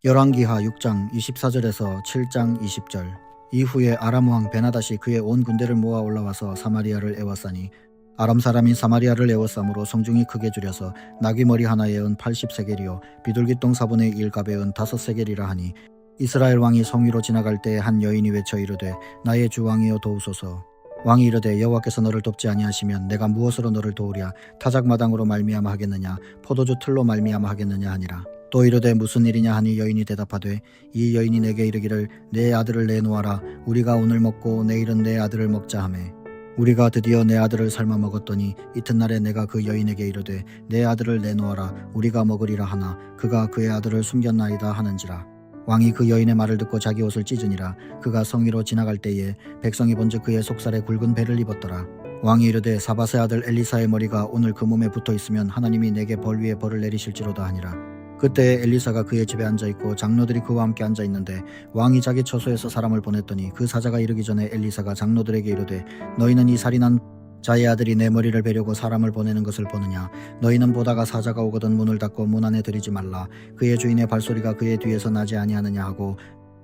열왕기하 6장 24절에서 7장 20절. 이후에 아람 왕 베나닷이 그의 온 군대를 모아 올라와서 사마리아를 에워싸니 아람 사람이 사마리아를 에워싸므로 성중이 크게 줄여서 나귀머리 하나에 은 80세겔이요 비둘기똥 4분의 1 값에 은 5세겔이라 하니 이스라엘 왕이 성 위로 지나갈 때 한 여인이 외쳐 이르되 나의 주 왕이여 도우소서. 왕이 이르되 여호와께서 너를 돕지 아니하시면 내가 무엇으로 너를 도우랴. 타작마당으로 말미암아 하겠느냐 포도주 틀로 말미암아 하겠느냐 하니라. 또 이르되 무슨 일이냐 하니 여인이 대답하되 이 여인이 내게 이르기를 내 아들을 내놓아라. 우리가 오늘 먹고 내일은 내 아들을 먹자 하매 우리가 드디어 내 아들을 삶아 먹었더니 이튿날에 내가 그 여인에게 이르되 내 아들을 내놓아라. 우리가 먹으리라 하나 그가 그의 아들을 숨겼나이다 하는지라. 왕이 그 여인의 말을 듣고 자기 옷을 찢으니라. 그가 성 위로 지나갈 때에 백성이 본즉 그의 속살에 굵은 배를 입었더라. 왕이 이르되 사밧의 아들 엘리사의 머리가 오늘 그 몸에 붙어 있으면 하나님이 내게 벌 위에 벌을 내리실지로다 하니라. 그때 엘리사가 그의 집에 앉아있고 장로들이 그와 함께 앉아있는데 왕이 자기 처소에서 사람을 보냈더니 그 사자가 이르기 전에 엘리사가 장로들에게 이르되 너희는 이 살인한 자의 아들이 내 머리를 베려고 사람을 보내는 것을 보느냐. 너희는 보다가 사자가 오거든 문을 닫고 문 안에 들이지 말라. 그의 주인의 발소리가 그의 뒤에서 나지 아니하느냐 하고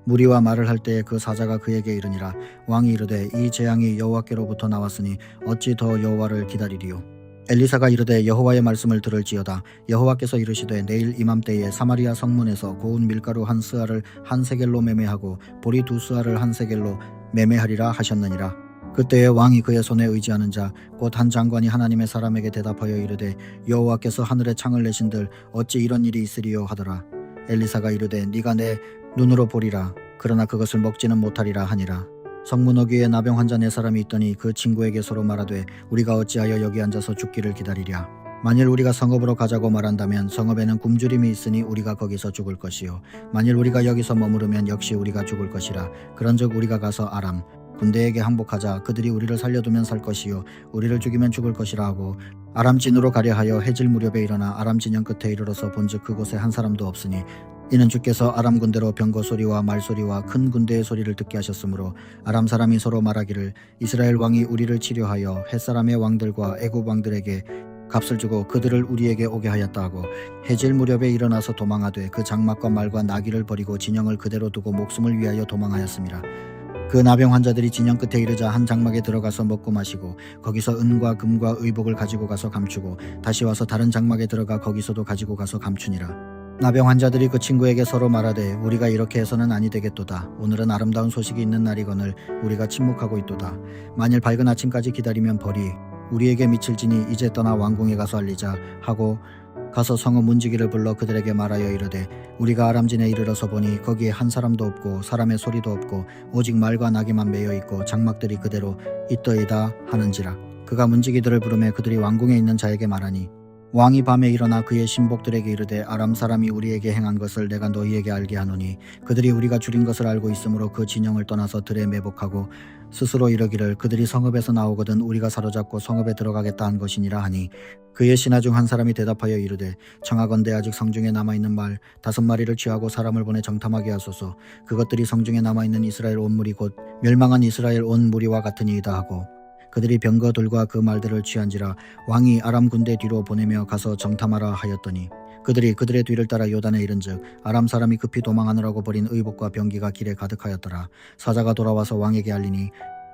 무리와 말을 할 때에 그 사자가 그에게 이르니라. 왕이 이르되 이 재앙이 여호와께로부터 나왔으니 어찌 더 여호와를 기다리리요. 엘리사가 이르되 여호와의 말씀을 들을지어다. 여호와께서 이르시되 내일 이맘때에 사마리아 성문에서 고운 밀가루 한 스아를 한 세겔로 매매하고 보리 2스아를 한 세겔로 매매하리라 하셨느니라. 그때에 왕이 그의 손에 의지하는 자 곧 한 장관이 하나님의 사람에게 대답하여 이르되 여호와께서 하늘에 창을 내신들 어찌 이런 일이 있으리요 하더라. 엘리사가 이르되 네가 내 눈으로 보리라. 그러나 그것을 먹지는 못하리라 하니라. 성문 어귀에 나병 환자 4사람이 있더니 그 친구에게 서로 말하되 우리가 어찌하여 여기 앉아서 죽기를 기다리랴. 만일 우리가 성읍으로 가자고 말한다면 성읍에는 굶주림이 있으니 우리가 거기서 죽을 것이요 만일 우리가 여기서 머무르면 역시 우리가 죽을 것이라. 그런즉 우리가 가서 아람 군대에게 항복하자. 그들이 우리를 살려두면 살 것이요 우리를 죽이면 죽을 것이라 하고 아람 진으로 가려 하여 해질 무렵에 일어나 아람 진영 끝에 이르러서 본즉 그곳에 한 사람도 없으니 이는 주께서 아람 군대로 병거 소리와 말소리와 큰 군대의 소리를 듣게 하셨으므로 아람 사람이 서로 말하기를 이스라엘 왕이 우리를 치료하여 햇사람의 왕들과 애굽 왕들에게 값을 주고 그들을 우리에게 오게 하였다 하고 해질 무렵에 일어나서 도망하되 그 장막과 말과 나귀를 버리고 진영을 그대로 두고 목숨을 위하여 도망하였습니다. 그 나병 환자들이 진영 끝에 이르자 한 장막에 들어가서 먹고 마시고 거기서 은과 금과 의복을 가지고 가서 감추고 다시 와서 다른 장막에 들어가 거기서도 가지고 가서 감추니라. 나병 환자들이 그 친구에게 서로 말하되 우리가 이렇게 해서는 아니 되겠도다. 오늘은 아름다운 소식이 있는 날이거늘 우리가 침묵하고 있도다. 만일 밝은 아침까지 기다리면 벌이 우리에게 미칠지니 이제 떠나 왕궁에 가서 알리자 하고 가서 성읍 문지기를 불러 그들에게 말하여 이르되 우리가 아람진에 이르러서 보니 거기에 한 사람도 없고 사람의 소리도 없고 오직 말과 나귀만 매여 있고 장막들이 그대로 있더이다 하는지라. 그가 문지기들을 부르매 그들이 왕궁에 있는 자에게 말하니 왕이 밤에 일어나 그의 신복들에게 이르되 아람 사람이 우리에게 행한 것을 내가 너희에게 알게 하노니 그들이 우리가 줄인 것을 알고 있으므로 그 진영을 떠나서 들에 매복하고 스스로 이르기를 그들이 성읍에서 나오거든 우리가 사로잡고 성읍에 들어가겠다 한 것이니라 하니 그의 신하 중 한 사람이 대답하여 이르되 청하건대 아직 성중에 남아있는 말 5마리를 취하고 사람을 보내 정탐하게 하소서. 그것들이 성중에 남아있는 이스라엘 온 무리 곧 멸망한 이스라엘 온 무리와 같으니이다 하고 그들이 병거들과 그 말들을 취한지라. 왕이 아람 군대 뒤로 보내며 가서 정탐하라 하였더니 그들이 그들의 뒤를 따라 요단에 이른즉 아람 사람이 급히 도망하느라고 버린 의복과 병기가 길에 가득하였더라. 사자가 돌아와서 왕에게 알리니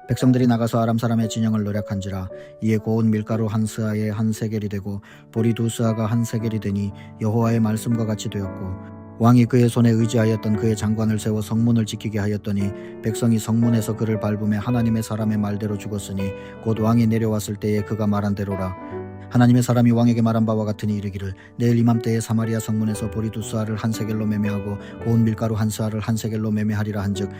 백성들이 나가서 아람 사람의 진영을 노략한지라. 이에 고운 밀가루 한 스아에 한 세겔이 되고 보리 2스아가 한 세겔이 되니 여호와의 말씀과 같이 되었고 왕이 그의 손에 의지하였던 그의 장관을 세워 성문을 지키게 하였더니 백성이 성문에서 그를 밟으며 하나님의 사람의 말대로 죽었으니 곧 왕이 내려왔을 때에 그가 말한 대로라. 하나님의 사람이 왕에게 말한 바와 같으니 이르기를 내일 이맘때에 사마리아 성문에서 보리 2스아를 한 세겔로 매매하고 고운 밀가루 한 스아를 한 세겔로 매매하리라 한즉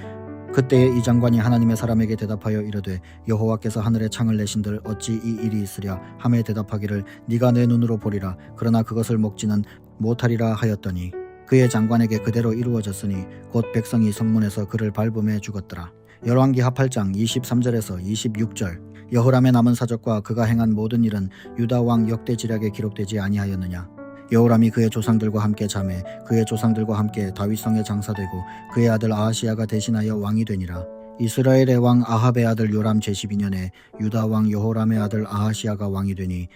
그때에 이 장관이 하나님의 사람에게 대답하여 이르되 여호와께서 하늘에 창을 내신들 어찌 이 일이 있으랴 하매 대답하기를 네가 내 눈으로 보리라. 그러나 그것을 먹지는 못하리라 하였더니 그의 장관에게 그대로 이루어졌으니 곧 백성이 성문에서 그를 밟음에 죽었더라. 열왕기하 8장 23절에서 26절. 여호람의 남은 사적과 그가 행한 모든 일은 유다 왕 역대지략에 기록되지 아니하였느냐. 여호람이 그의 조상들과 함께 잠에 그의 조상들과 함께 다윗성에 장사되고 그의 아들 아하시야가 대신하여 왕이 되니라. 이스라엘의 왕 아합의 아들 요람 제12년에 유다 왕 여호람의 아들 아하시야가 왕이 되니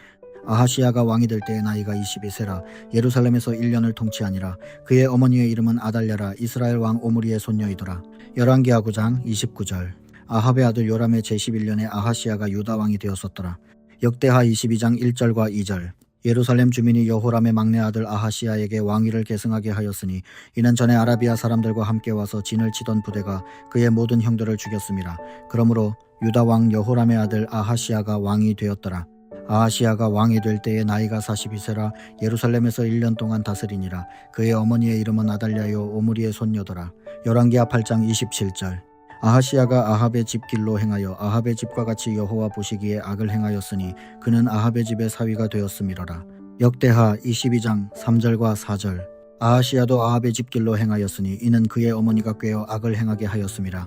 아하시야가 왕이 될 때의 나이가 22세라 예루살렘에서 1년을 통치하니라. 그의 어머니의 이름은 아달랴라 이스라엘 왕 오므리의 손녀이더라. 열왕기하 9장 29절. 아합의 아들 요람의 제11년에 아하시야가 유다 왕이 되었었더라. 역대하 22장 1절과 2절. 예루살렘 주민이 여호람의 막내 아들 아하시야에게 왕위를 계승하게 하였으니 이는 전에 아라비아 사람들과 함께 와서 진을 치던 부대가 그의 모든 형들을 죽였음이라. 그러므로 유다 왕 여호람의 아들 아하시야가 왕이 되었더라. 아하시야가 왕이 될 때의 나이가 42세라 예루살렘에서 1년 동안 다스리니라. 그의 어머니의 이름은 아달랴요 오므리의 손녀더라. 열왕기하 8장 27절. 아하시야가 아합의 집 길로 행하여 아합의 집과 같이 여호와 보시기에 악을 행하였으니 그는 아합의 집의 사위가 되었음이로라. 역대하 22장 3절과 4절. 아하시야도 아합의 집 길로 행하였으니 이는 그의 어머니가 꾀어 악을 행하게 하였음이라.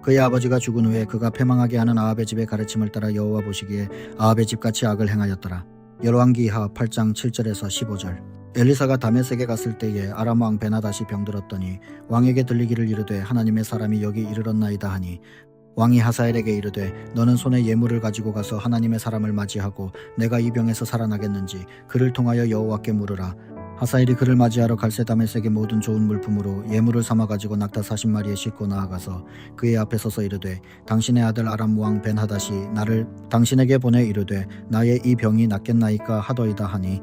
그의 아버지가 죽은 후에 그가 패망하게 하는 아합의 집의 가르침을 따라 여호와 보시기에 아합의 집같이 악을 행하였더라. 열왕기하 8장 7절에서 15절. 엘리사가 다메섹에 갔을 때에 아람 왕 베나닷이 병들었더니 왕에게 들리기를 이르되 하나님의 사람이 여기 이르렀나이다 하니 왕이 하사엘에게 이르되 너는 손에 예물을 가지고 가서 하나님의 사람을 맞이하고 내가 이 병에서 살아나겠는지 그를 통하여 여호와께 물으라. 하사엘이 그를 맞이하러 갈새 다메섹의 모든 좋은 물품으로 예물을 삼아 가지고 낙타 40마리에 싣고 나아가서 그의 앞에 서서 이르되 당신의 아들 아람 왕 벤하닷이 나를 당신에게 보내 이르되 나의 이 병이 낫겠나이까 하더이다 하니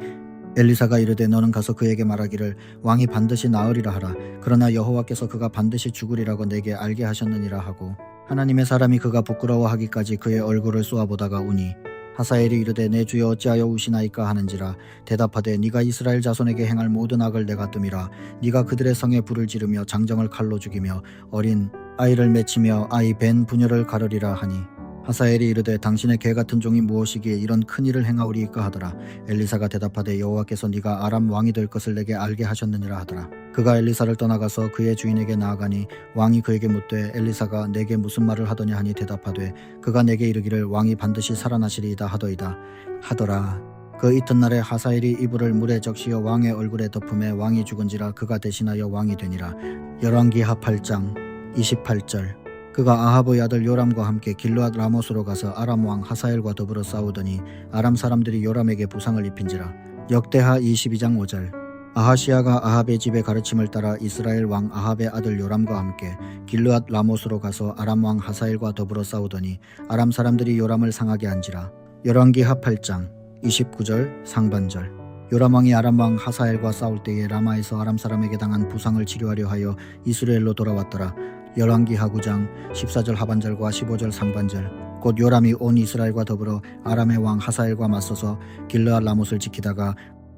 엘리사가 이르되 너는 가서 그에게 말하기를 왕이 반드시 나으리라 하라. 그러나 여호와께서 그가 반드시 죽으리라고 내게 알게 하셨느니라 하고 하나님의 사람이 그가 부끄러워하기까지 그의 얼굴을 쏘아보다가 우니 하사엘이 이르되 내 주여 어찌하여 우시나이까 하는지라. 대답하되 네가 이스라엘 자손에게 행할 모든 악을 내가 뜸이라. 네가 그들의 성에 불을 지르며 장정을 칼로 죽이며 어린 아이를 맺히며 아이 벤 부녀를 가르리라 하니 하사엘이 이르되 당신의 개같은 종이 무엇이기에 이런 큰 일을 행하오리이까 하더라. 엘리사가 대답하되 여호와께서 네가 아람 왕이 될 것을 내게 알게 하셨느니라 하더라. 그가 엘리사를 떠나가서 그의 주인에게 나아가니 왕이 그에게 묻되 엘리사가 내게 무슨 말을 하더냐 하니 대답하되 그가 내게 이르기를 왕이 반드시 살아나시리이다 하더이다 하더라. 그 이튿날에 하사엘이 이불을 물에 적시어 왕의 얼굴에 덮음에 왕이 죽은지라 그가 대신하여 왕이 되니라. 열왕기하 8장 28절. 그가 아합의 아들 요람과 함께 길르앗 라못으로 가서 아람 왕 하사엘과 더불어 싸우더니 아람 사람들이 요람에게 부상을 입힌지라. 역대하 22장 5절. 아하시야가 아합의 집의 가르침을 따라 이스라엘 왕 아합의 아들 요람과 함께 길르앗 라못으로 가서 아람 왕 하사엘과 더불어 싸우더니 아람 사람들이 요람을 상하게 한지라. 열왕기하 8장 29절 상반절. 요람 왕이 아람 왕 하사엘과 싸울 때에 라마에서 아람 사람에게 당한 부상을 치료하려 하여 이스라엘로 돌아왔더라. 열왕기하 9장 14절 하반절과 15절 상반절. 곧 요람이 온 이스라엘과 더불어 아람의 왕 하사엘과 맞서서 길르앗 라못을 지키다가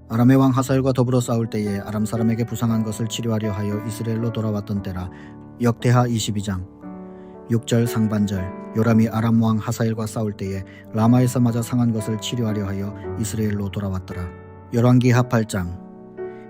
아람의 왕 하사엘과 더불어 싸울 때에 아람 사람에게 부상한 것을 치료하려 하여 이스라엘로 돌아왔던 때라. 역대하 22장 6절 상반절. 요람이 아람 왕 하사엘과 싸울 때에 라마에서 맞아 상한 것을 치료하려 하여 이스라엘로 돌아왔더라. 열왕기하 8장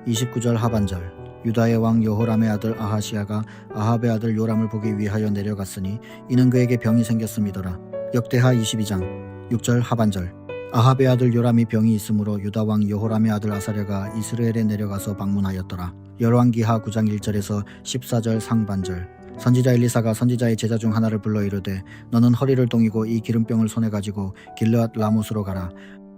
29절 하반절. 유다의 왕 여호람의 아들 아하시야가 아합의 아들 요람을 보기 위하여 내려갔으니 이는 그에게 병이 생겼음이더라. 역대하 22장 6절 하반절. 아합의 아들 요람이 병이 있으므로 유다 왕 여호람의 아들 아사랴가 이스라엘에 내려가서 방문하였더라. 열왕기하 9장 1절에서 14절 상반절. 선지자 엘리사가 선지자의 제자 중 하나를 불러 이르되 너는 허리를 동이고 이 기름병을 손에 가지고 길르앗 라못으로 가라.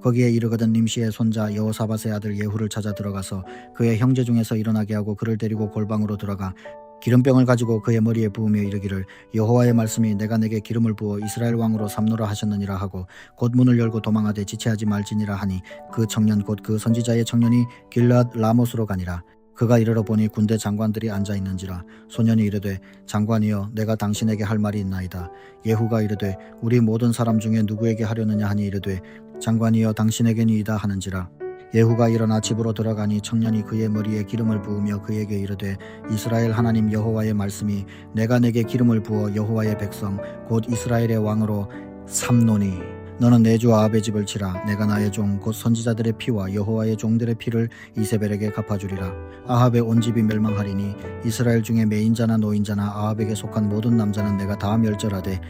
거기에 이르거든 nim시의 손자 여호사밧의 아들 예후를 찾아 들어가서 그의 형제 중에서 일어나게 하고 그를 데리고 골방으로 들어가 기름병을 가지고 그의 머리에 부으며 이르기를 여호와의 말씀이 내가 내게 기름을 부어 이스라엘 왕으로 삼노라 하셨느니라 하고 곧 문을 열고 도망하되 지체하지 말지니라 하니 그 청년 곧 그 선지자의 청년이 길르앗 라못으로 가니라. 그가 이르러 보니 군대 장관들이 앉아 있는지라. 소년이 이르되 장관이여 내가 당신에게 할 말이 있나이다. 예후가 이르되 우리 모든 사람 중에 누구에게 하려느냐 하니 이르되 장관이여 당신에게니이다 하는지라. 예후가 일어나 집으로 들어가니 청년이 그의 머리에 기름을 부으며 그에게 이르되 이스라엘 하나님 여호와의 말씀이 내가 내게 기름을 부어 여호와의 백성 곧 이스라엘의 왕으로 삼노니 너는 내 주 아합의 집을 치라. 내가 나의 종 곧 선지자들의 피와 여호와의 종들의 피를 이세벨에게 갚아주리라. 아합의 온 집이 멸망하리니 이스라엘 중에 매인자나 노인자나 아합에게 속한 모든 남자는 내가 다 멸절하되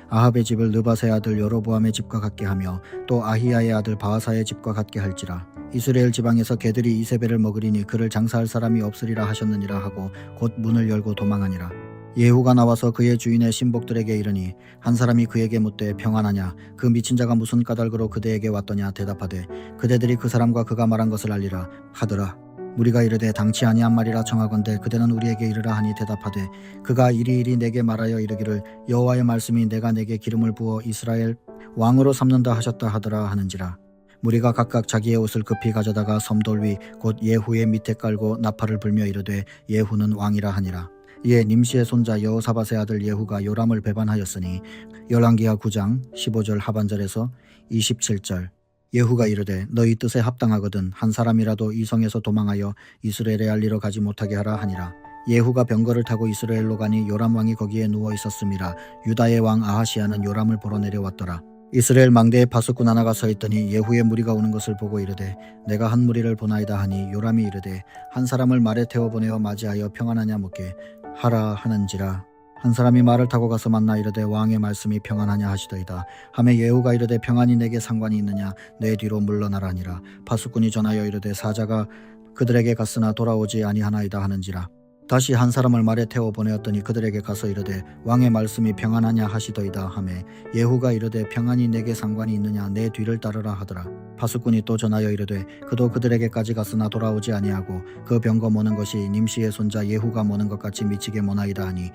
아합의 집을 느밧의 아들 여로보암의 집과 같게 하며 또 아히야의 아들 바하사의 집과 같게 할지라. 이스라엘 지방에서 개들이 이세벨을 먹으리니 그를 장사할 사람이 없으리라 하셨느니라 하고 곧 문을 열고 도망하니라. 예후가 나와서 그의 주인의 신복들에게 이르니 한 사람이 그에게 묻되 평안하냐 그 미친 자가 무슨 까닭으로 그대에게 왔더냐 대답하되 그대들이 그 사람과 그가 말한 것을 알리라 하더라. 무리가 이르되 당치 아니한 말이라 청하건대 그대는 우리에게 이르라 하니 대답하되 그가 이리이리 내게 말하여 이르기를 여호와의 말씀이 내가 내게 기름을 부어 이스라엘 왕으로 삼는다 하셨다 하더라 하는지라. 무리가 각각 자기의 옷을 급히 가져다가 섬돌 위 곧 예후의 밑에 깔고 나팔을 불며 이르되 예후는 왕이라 하니라. 이에 nim시의 손자 여호사밧의 아들 예후가 요람을 배반하였으니 열왕기하 9장 15절 하반절에서 27절. 예후가 이르되 너희 뜻에 합당하거든 한 사람이라도 이 성에서 도망하여 이스라엘에 알리러 가지 못하게 하라 하니라. 예후가 병거를 타고 이스라엘로 가니 요람 왕이 거기에 누워 있었음이라. 유다의 왕 아하시야는 요람을 보러 내려왔더라. 이스라엘 망대에 파수꾼 하나가 서 있더니 예후의 무리가 오는 것을 보고 이르되 내가 한 무리를 보나이다 하니 요람이 이르되 한 사람을 말에 태워 보내어 맞이하여 평안하냐 묻게 하라 하는지라. 한 사람이 말을 타고 가서 만나 이르되 왕의 말씀이 평안하냐 하시더이다. 하매 예후가 이르되 평안이 내게 상관이 있느냐 내 뒤로 물러나라 하니라. 파수꾼이 전하여 이르되 사자가 그들에게 갔으나 돌아오지 아니하나이다 하는지라. 다시 한 사람을 말에 태워 보내었더니 그들에게 가서 이르되 왕의 말씀이 평안하냐 하시더이다 하매 예후가 이르되 평안이 내게 상관이 있느냐 내 뒤를 따르라 하더라. 파수꾼이 또 전하여 이르되 그도 그들에게까지 갔으나 돌아오지 아니하고 그 병거 모는 것이 nim시의 손자 예후가 모는 것 같이 미치게 모나이다 하니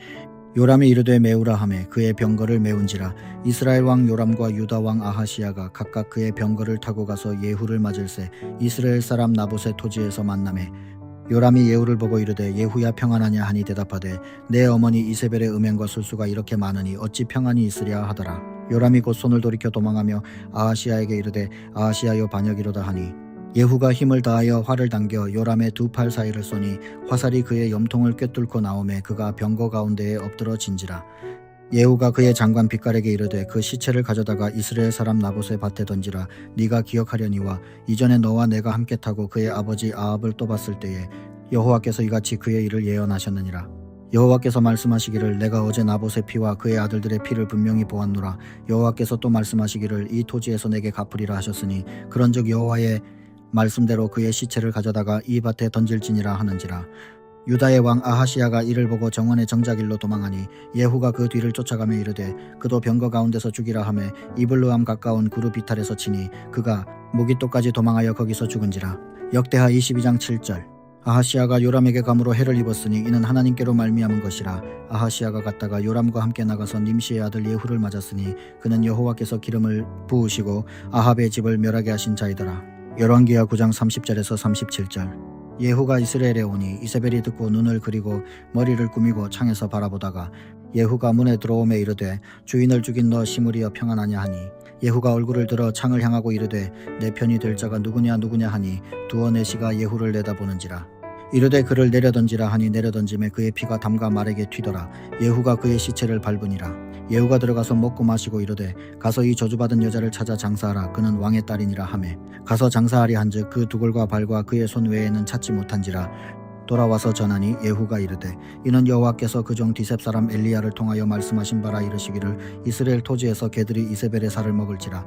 요람이 이르되 메우라 하매 그의 병거를 메운지라. 이스라엘 왕 요람과 유다 왕 아하시야가 각각 그의 병거를 타고 가서 예후를 맞을새 이스라엘 사람 나봇의 토지에서 만나매 요람이 예후를 보고 이르되 예후야 평안하냐 하니 대답하되 내 어머니 이세벨의 음행과 술수가 이렇게 많으니 어찌 평안이 있으랴 하더라. 요람이 곧 손을 돌이켜 도망하며 아하시야에게 이르되 아하시야여 반역이로다 하니 예후가 힘을 다하여 활을 당겨 요람의 두 팔 사이를 쏘니 화살이 그의 염통을 꿰뚫고 나오매 그가 병거 가운데에 엎드러 진지라. 예후가 그의 장관 빛깔에게 이르되 그 시체를 가져다가 이스라엘 사람 나봇의 밭에 던지라. 네가 기억하려니와 이전에 너와 내가 함께 타고 그의 아버지 아합을 또 봤을 때에 여호와께서 이같이 그의 일을 예언하셨느니라. 여호와께서 말씀하시기를 내가 어제 나봇의 피와 그의 아들들의 피를 분명히 보았노라. 여호와께서 또 말씀하시기를 이 토지에서 내게 갚으리라 하셨으니 그런즉 여호와의 말씀대로 그의 시체를 가져다가 이 밭에 던질지니라 하는지라. 유다의 왕 아하시야가 이를 보고 정원의 정자길로 도망하니 예후가 그 뒤를 쫓아가며 이르되 그도 병거 가운데서 죽이라 하매 이블르함 가까운 구르 비탈에서 치니 그가 무깃도까지 도망하여 거기서 죽은지라. 역대하 22장 7절. 아하시야가 요람에게 감으로 해를 입었으니 이는 하나님께로 말미암은 것이라. 아하시야가 갔다가 요람과 함께 나가서 nim시의 아들 예후를 맞았으니 그는 여호와께서 기름을 부으시고 아합의 집을 멸하게 하신 자이더라. 열왕기하 9장 30절에서 37절. 예후가 이스라엘에 오니 이세벨이 듣고 눈을 그리고 머리를 꾸미고 창에서 바라보다가 예후가 문에 들어오매 이르되 주인을 죽인 너 시므리여 평안하냐 하니 예후가 얼굴을 들어 창을 향하고 이르되 내 편이 될 자가 누구냐 하니 두어 내시가 예후를 내다보는지라. 이르되 그를 내려던지라 하니 내려던짐에 그의 피가 담가 말에게 튀더라. 예후가 그의 시체를 밟으니라. 예후가 들어가서 먹고 마시고 이르되 가서 이 저주받은 여자를 찾아 장사하라. 그는 왕의 딸이니라 하매 가서 장사하리 한즉 그 두골과 발과 그의 손 외에는 찾지 못한지라. 돌아와서 전하니 예후가 이르되 이는 여호와께서 그종 디셉 사람 엘리야를 통하여 말씀하신 바라 이르시기를 이스라엘 토지에서 개들이 이세벨의 살을 먹을지라.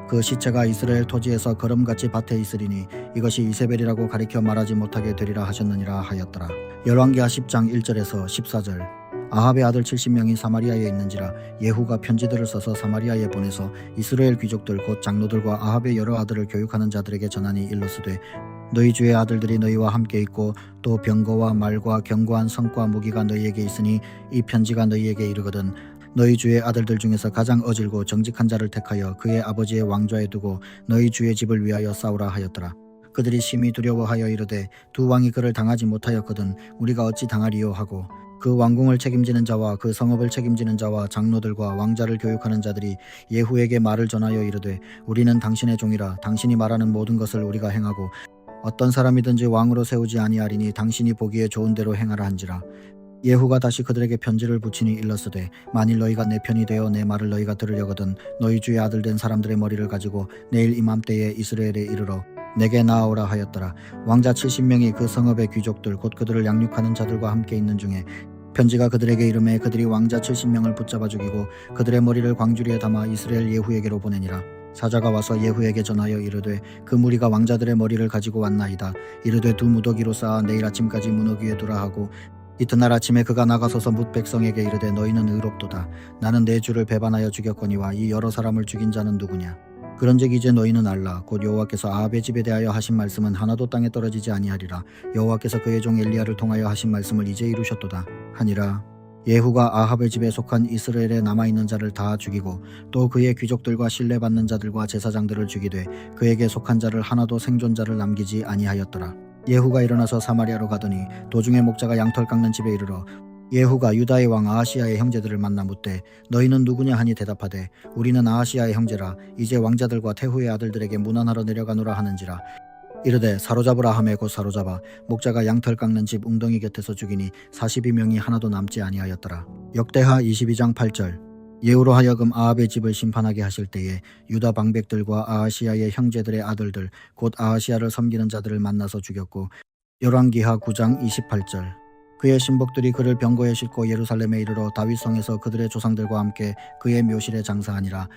그 시체가 이스라엘 토지에서 거름같이 밭에 있으리니 이것이 이세벨이라고 가리켜 말하지 못하게 되리라 하셨느니라 하였더라. 열왕기하 10장 1절에서 14절. 아합의 아들 70명이 사마리아에 있는지라. 예후가 편지들을 써서 사마리아에 보내서 이스라엘 귀족들 곧 장로들과 아합의 여러 아들을 교육하는 자들에게 전하니 일러스되 너희 주의 아들들이 너희와 함께 있고 또 병거와 말과 견고한 성과 무기가 너희에게 있으니 이 편지가 너희에게 이르거든 너희 주의 아들들 중에서 가장 어질고 정직한 자를 택하여 그의 아버지의 왕좌에 두고 너희 주의 집을 위하여 싸우라 하였더라. 그들이 심히 두려워하여 이르되 두 왕이 그를 당하지 못하였거든 우리가 어찌 당하리요 하고 그 왕궁을 책임지는 자와 그 성읍을 책임지는 자와 장로들과 왕자를 교육하는 자들이 예후에게 말을 전하여 이르되 우리는 당신의 종이라. 당신이 말하는 모든 것을 우리가 행하고 어떤 사람이든지 왕으로 세우지 아니하리니 당신이 보기에 좋은 대로 행하라 한지라. 예후가 다시 그들에게 편지를 붙이니 일렀으되 만일 너희가 내 편이 되어 내 말을 너희가 들으려거든 너희 주의 아들 된 사람들의 머리를 가지고 내일 이맘때에 이스라엘에 이르러 내게 나아오라 하였더라. 왕자 70명이 그 성읍의 귀족들 곧 그들을 양육하는 자들과 함께 있는 중에 편지가 그들에게 이르매 그들이 왕자 70명을 붙잡아 죽이고 그들의 머리를 광주리에 담아 이스라엘 예후에게로 보내니라. 사자가 와서 예후에게 전하여 이르되 그 무리가 왕자들의 머리를 가지고 왔나이다. 이르되 두 무더기로 쌓아 내일 아침까지 문호기에 두라 하고 이튿날 아침에 그가 나가서서 뭇 백성에게 이르되 너희는 의롭도다. 나는 내 주를 배반하여 죽였거니와 이 여러 사람을 죽인 자는 누구냐. 그런즉 이제 너희는 알라. 곧 여호와께서 아합의 집에 대하여 하신 말씀은 하나도 땅에 떨어지지 아니하리라. 여호와께서 그의 종 엘리야를 통하여 하신 말씀을 이제 이루셨도다 하니라. 예후가 아합의 집에 속한 이스라엘에 남아있는 자를 다 죽이고 또 그의 귀족들과 신뢰받는 자들과 제사장들을 죽이되 그에게 속한 자를 하나도 생존자를 남기지 아니하였더라. 예후가 일어나서 사마리아로 가더니 도중에 목자가 양털 깎는 집에 이르러 예후가 유다의 왕 아하시야의 형제들을 만나 묻되 너희는 누구냐 하니 대답하되 우리는 아하시야의 형제라. 이제 왕자들과 태후의 아들들에게 문안하러 내려가노라 하는지라. 이르되 사로잡으라 하매 곧 사로잡아 목자가 양털 깎는 집 웅덩이 곁에서 죽이니 42명이 하나도 남지 아니하였더라. 역대하 22장 8절. 예후로 하여금 아합의 집을 심판하게 하실 때에 유다 방백들과 아하시야의 형제들의 아들들 곧 아하시야를 섬기는 자들을 만나서 죽였고 열왕기하 9장 28절. 그의 신복들이 그를 병거에 싣고 예루살렘에 이르러 다윗성에서 그들의 조상들과 함께 그의 묘실에 장사하니라.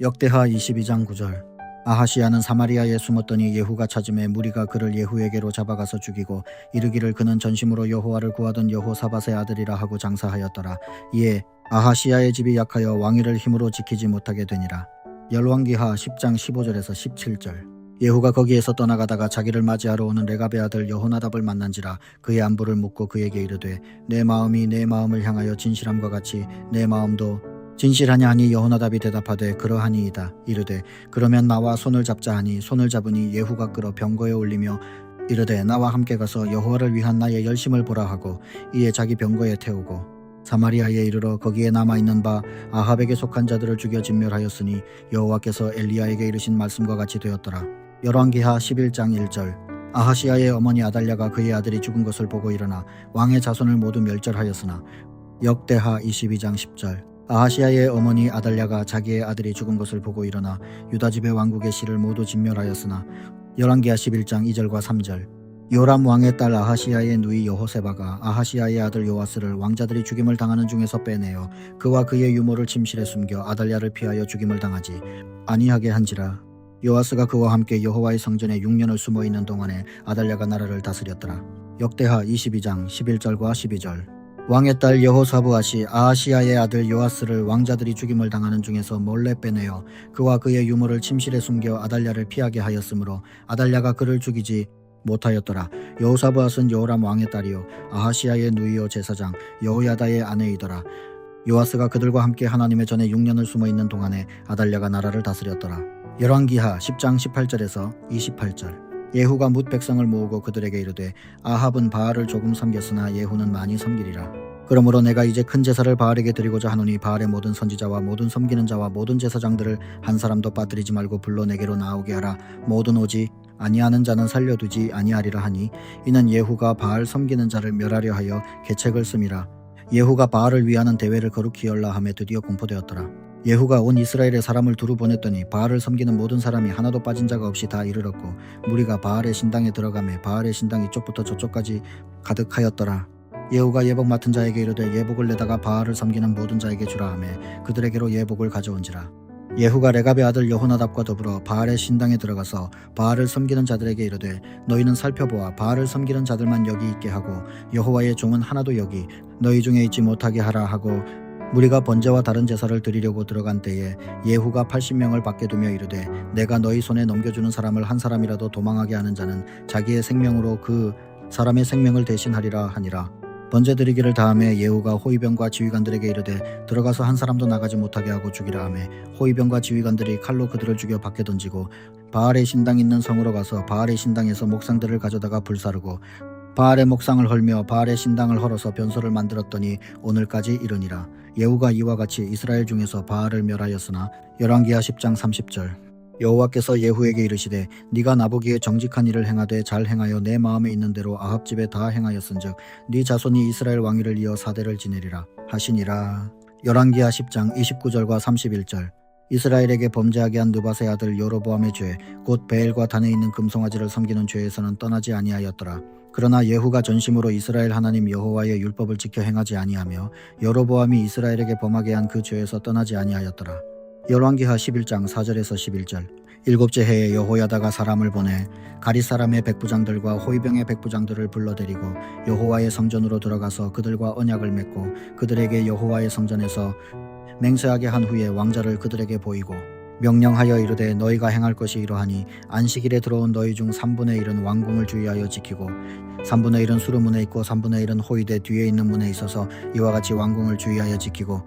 역대하 22장 9절. 아하시야는 사마리아에 숨었더니 예후가 찾음에 무리가 그를 예후에게로 잡아가서 죽이고 이르기를 그는 전심으로 여호와를 구하던 여호사밧의 아들이라 하고 장사하였더라. 이에 아하시야의 집이 약하여 왕위를 힘으로 지키지 못하게 되니라. 열왕기하 10장 15절에서 17절. 예후가 거기에서 떠나가다가 자기를 맞이하러 오는 레갑의 아들 여호나답을 만난지라. 그의 안부를 묻고 그에게 이르되 내 마음이 내 마음을 향하여 진실함과 같이 내 마음도 진실하냐 하니 여호나답이 대답하되 그러하니이다. 이르되 그러면 나와 손을 잡자 하니 손을 잡으니 예후가 끌어 병거에 올리며 이르되 나와 함께 가서 여호와를 위한 나의 열심을 보라 하고 이에 자기 병거에 태우고 사마리아에 이르러 거기에 남아있는 바 아합에게 속한 자들을 죽여 진멸하였으니 여호와께서 엘리야에게 이르신 말씀과 같이 되었더라. 열왕기하 11장 1절. 아하시야의 어머니 아달랴가 그의 아들이 죽은 것을 보고 일어나 왕의 자손을 모두 멸절하였으나. 역대하 22장 10절. 아하시야의 어머니 아달랴가 자기의 아들이 죽은 것을 보고 일어나 유다 집의 왕국의 씨를 모두 진멸하였으나. 열왕기하 11장 2절과 3절. 요람 왕의 딸 아하시야의 누이 여호세바가 아하시야의 아들 요아스를 왕자들이 죽임을 당하는 중에서 빼내어 그와 그의 유모를 침실에 숨겨 아달랴를 피하여 죽임을 당하지 아니하게 한지라. 요아스가 그와 함께 여호와의 성전에 6년을 숨어있는 동안에 아달랴가 나라를 다스렸더라. 역대하 22장 11절과 12절. 왕의 딸 여호사브앗이 아하시야의 아들 요아스를 왕자들이 죽임을 당하는 중에서 몰래 빼내어 그와 그의 유모를 침실에 숨겨 아달랴를 피하게 하였으므로 아달랴가 그를 죽이지 못하였더라. 여호사브앗은 여호람 왕의 딸이요 아하시야의 누이요 제사장 여호야다의 아내이더라. 요아스가 그들과 함께 하나님의 전에 6년을 숨어있는 동안에 아달랴가 나라를 다스렸더라. 열왕기하 10장 18절에서 28절. 예후가 뭇 백성을 모으고 그들에게 이르되 아합은 바알을 조금 섬겼으나 예후는 많이 섬기리라. 그러므로 내가 이제 큰 제사를 바알에게 드리고자 하노니 바알의 모든 선지자와 모든 섬기는 자와 모든 제사장들을 한 사람도 빠뜨리지 말고 불러 내게로 나오게 하라. 모든 오지 아니하는 자는 살려두지 아니하리라 하니 이는 예후가 바알 섬기는 자를 멸하려 하여 계책을 씀이라. 예후가 바알을 위하는 대회를 거룩히 열라 하며 드디어 공포되었더라. 예후가 온 이스라엘의 사람을 두루 보냈더니 바알을 섬기는 모든 사람이 하나도 빠진 자가 없이 다 이르렀고 무리가 바알의 신당에 들어가매 바알의 신당 이쪽부터 저쪽까지 가득하였더라. 예후가 예복 맡은 자에게 이르되 예복을 내다가 바알을 섬기는 모든 자에게 주라 하매 그들에게로 예복을 가져온지라. 예후가 레갑의 아들 여호나답과 더불어 바알의 신당에 들어가서 바알을 섬기는 자들에게 이르되 너희는 살펴보아 바알을 섬기는 자들만 여기 있게 하고 여호와의 종은 하나도 여기 너희 중에 있지 못하게 하라 하고 무리가 번제와 다른 제사를 드리려고 들어간 때에 예후가 80명을 밖에 두며 이르되 내가 너희 손에 넘겨주는 사람을 한 사람이라도 도망하게 하는 자는 자기의 생명으로 그 사람의 생명을 대신하리라 하니라. 번제 드리기를 다음에 예후가 호위병과 지휘관들에게 이르되 들어가서 한 사람도 나가지 못하게 하고 죽이라 하매 호위병과 지휘관들이 칼로 그들을 죽여 밖에 던지고 바알의 신당 있는 성으로 가서 바알의 신당에서 목상들을 가져다가 불사르고 바알의 목상을 헐며 바알의 신당을 헐어서 변소를 만들었더니 오늘까지 이르니라. 예후가 이와 같이 이스라엘 중에서 바알을 멸하였으나. 열왕기하 10장 30절. 여호와께서 예후에게 이르시되 네가 나보기에 정직한 일을 행하되 잘 행하여 내 마음에 있는 대로 아합 집에 다 행하였은즉 네 자손이 이스라엘 왕위를 이어 4대를 지내리라 하시니라. 열왕기하 10장 29절과 31절. 이스라엘에게 범죄하게 한 느밧의 아들 여로보암의 죄 곧 베엘과 단에 있는 금송아지를 섬기는 죄에서는 떠나지 아니하였더라. 그러나 예후가 전심으로 이스라엘 하나님 여호와의 율법을 지켜 행하지 아니하며 여로보암이 이스라엘에게 범하게 한 그 죄에서 떠나지 아니하였더라. 열왕기하 11장 4절에서 11절. 일곱째 해에 여호야다가 사람을 보내 가릿 사람의 백부장들과 호위병의 백부장들을 불러들이고 여호와의 성전으로 들어가서 그들과 언약을 맺고 그들에게 여호와의 성전에서 맹세하게 한 후에 왕자를 그들에게 보이고 명령하여 이르되 너희가 행할 것이 이러하니 안식일에 들어온 너희 중 3분의 1은 왕궁을 주의하여 지키고 3분의 1은 수르문에 있고 3분의 1은 호위대 뒤에 있는 문에 있어서 이와 같이 왕궁을 주의하여 지키고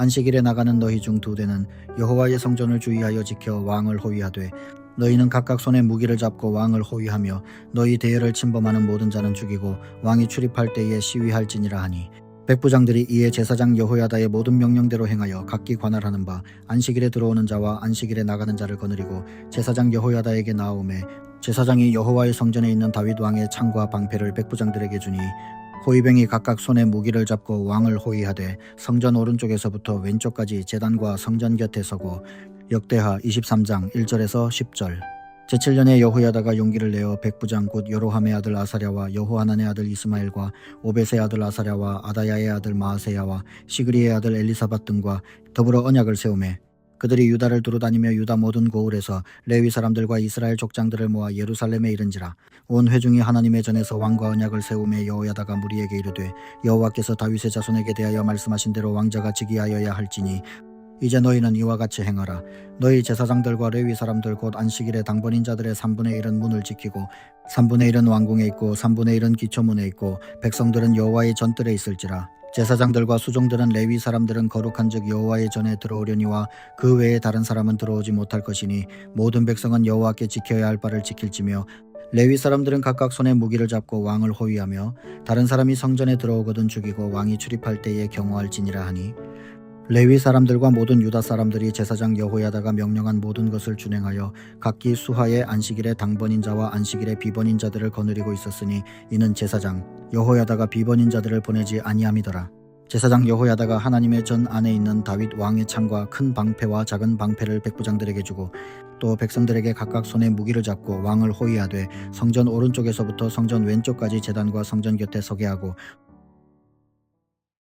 안식일에 나가는 너희 중 2대는 여호와의 성전을 주의하여 지켜 왕을 호위하되 너희는 각각 손에 무기를 잡고 왕을 호위하며 너희 대열을 침범하는 모든 자는 죽이고 왕이 출입할 때에 시위할지니라 하니 백부장들이 이에 제사장 여호야다의 모든 명령대로 행하여 각기 관할하는 바 안식일에 들어오는 자와 안식일에 나가는 자를 거느리고 제사장 여호야다에게 나아오매 제사장이 여호와의 성전에 있는 다윗 왕의 창과 방패를 백부장들에게 주니 호위병이 각각 손에 무기를 잡고 왕을 호위하되 성전 오른쪽에서부터 왼쪽까지 제단과 성전 곁에 서고 역대하 23장 1절에서 10절. 제7년에 여호야다가 용기를 내어 백부장 곧 여로함의 아들 아사랴와 여호하난의 아들 이스마엘과 오벳의 아들 아사랴와 아다야의 아들 마아세야와 시그리의 아들 엘리사밧 등과 더불어 언약을 세우매 그들이 유다를 두루다니며 유다 모든 고을에서 레위 사람들과 이스라엘 족장들을 모아 예루살렘에 이른지라. 온 회중이 하나님의 전에서 왕과 언약을 세우며 여호야다가 무리에게 이르되 여호와께서 다윗의 자손에게 대하여 말씀하신 대로 왕자가 즉위하여야 할지니 이제 너희는 이와 같이 행하라. 너희 제사장들과 레위 사람들 곧 안식일에 당번인 자들의 3분의 1은 문을 지키고 3분의 1은 왕궁에 있고 3분의 1은 기초문에 있고 백성들은 여호와의 전뜰에 있을지라. 제사장들과 수종들은 레위 사람들은 거룩한즉 여호와의 전에 들어오려니와 그 외에 다른 사람은 들어오지 못할 것이니 모든 백성은 여호와께 지켜야 할 바를 지킬지며 레위 사람들은 각각 손에 무기를 잡고 왕을 호위하며 다른 사람이 성전에 들어오거든 죽이고 왕이 출입할 때에 경호할지니라 하니 레위 사람들과 모든 유다 사람들이 제사장 여호야다가 명령한 모든 것을 준행하여 각기 수하의 안식일에 당번인 자와 안식일에 비번인 자들을 거느리고 있었으니 이는 제사장 여호야다가 비번인 자들을 보내지 아니함이더라. 제사장 여호야다가 하나님의 전 안에 있는 다윗 왕의 창과 큰 방패와 작은 방패를 백부장들에게 주고 또 백성들에게 각각 손에 무기를 잡고 왕을 호위하되 성전 오른쪽에서부터 성전 왼쪽까지 제단과 성전 곁에 서게 하고